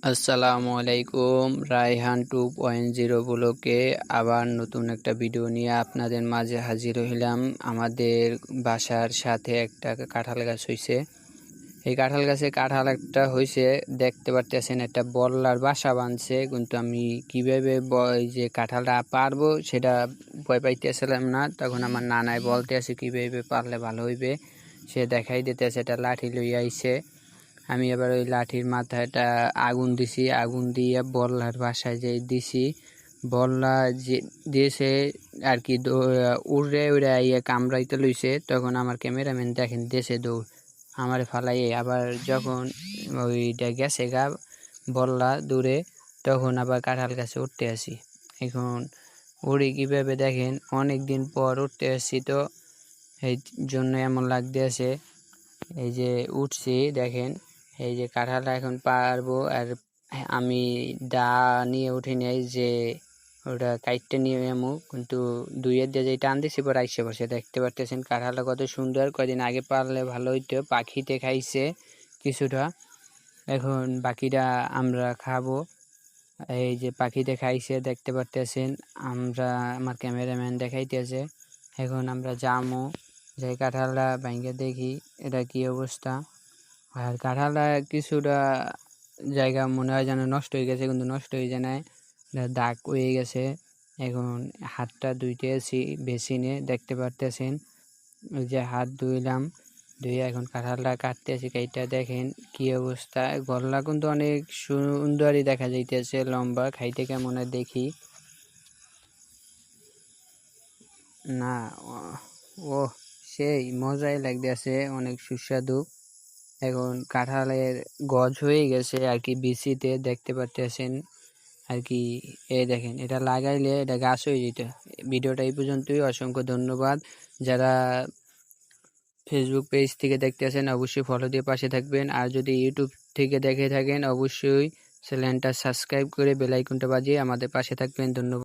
আসসালামু আলাইকুম। রায়হান 2.0 ব্লকে আবার নতুন একটা ভিডিও নিয়ে আপনাদের মাঝে হাজির হইলাম। আমাদের বাসার সাথে একটা কাঁঠাল গাছ হইছে। এই কাঁঠাল গাছে কাঁঠাল একটা হইছে, দেখতে পারতেছেন একটা বল্লার বাসা বাঁধছে, কিন্তু আমি কিভাবে এই যে কাঁঠালটা পারবো সেটা ভয় পাইতেছিলাম না। তখন আমার নানাই বলতে আছে কিভাবে পারলে ভালো হইবে, সে দেখাই দিতেছে, এটা লাঠি লইয়া আইছে। আমি এবার ওই লাঠির মাথাটা আগুন দিছি, আগুন দিয়ে বল্লার বাসায় যে দিছি, বল্লা যে দিয়েছে আর কি উড়ে উড়ে ইয়ে কামড়াইতে লইছে। তখন আমার ক্যামেরাম্যান দেখেন দেশে দৌড় আমার ফালাইয়ে, আবার যখন ওইটা গেছে গা বল্লা দূরে, তখন আবার কাঁঠাল গাছে উঠতে আসি। এখন উড়ি কীভাবে দেখেন, অনেক দিন পর উঠতে আসছি, তো এই জন্য এমন লাগতে আছে। এই যে উঠছি দেখেন, এই যে কাঁঠালটা এখন পারবো। আর আমি দা নিয়ে উঠি নাই, যে ওটা কাইটটা নিয়ে এমু, কিন্তু দুইয়ের দিয়ে যে টান দিছি পর আইসে বসে। দেখতে পারতেছেন কাঁঠালটা কত সুন্দর, কয়দিন আগে পারলে ভালো হইতো। পাখিতে খাইছে কিছুটা, এখন বাকিটা আমরা খাবো। এই যে পাখিতে খাইছে দেখতে পারতেছেন, আমার ক্যামেরাম্যান দেখাইতেছে। এখন আমরা যামো, যে কাঁঠালটা ভাঙ্গে দেখি এটা কি অবস্থা। আর কাঁঠালটা কিছুটা জায়গা মনে হয় যেন নষ্ট হয়ে গেছে, কিন্তু নষ্ট হয়ে যায় নাই, দাগ হয়ে গেছে। এখন হাতটা ধুইতেছি বেসিনে, দেখতে পারতেছেন ওই যে হাত ধুইলাম, ধুয়ে এখন কাঁঠালটা কাটতেছি। কাইটা দেখেন কি অবস্থা, গলা কিন্তু অনেক সুন্দরই দেখা যাইতেছে, লম্বা। খাইতে কেমন হয় দেখি। না, ও সেই মজাই লাগতেছে, অনেক সুস্বাদু। এখন কাঁঠালের গজ হয়ে গেছে আর কি বিচিতে, দেখতে পারতেছেন আর কি। এই দেখেন, এটা লাগাইলে এটা গাছ হয়ে যেত। ভিডিওটা এই পর্যন্তই, অসংখ্য ধন্যবাদ। যারা ফেসবুক পেজ থেকে দেখতেছেন অবশ্যই ফলো দিয়ে পাশে থাকবেন, আর যদি ইউটিউব থেকে দেখে থাকেন অবশ্যই চ্যানেলটা সাবস্ক্রাইব করে বেল আইকনটা বাজিয়ে আমাদের পাশে থাকবেন। ধন্যবাদ।